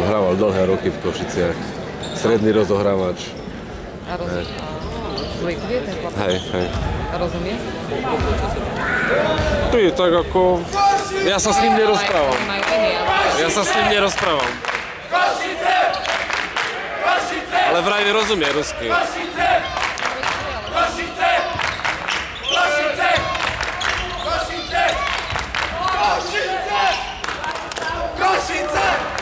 Hrával dlhé roky v Košiciach. Stredný rozohrávač. A rozumie? Z Litvy ten chlapec? Hej, hej. A rozumie? To je tak ako... Ja sa s ním nerozprávam. Ja sa s ním nerozprávam. Ale vraj rozumie rusky. Košice!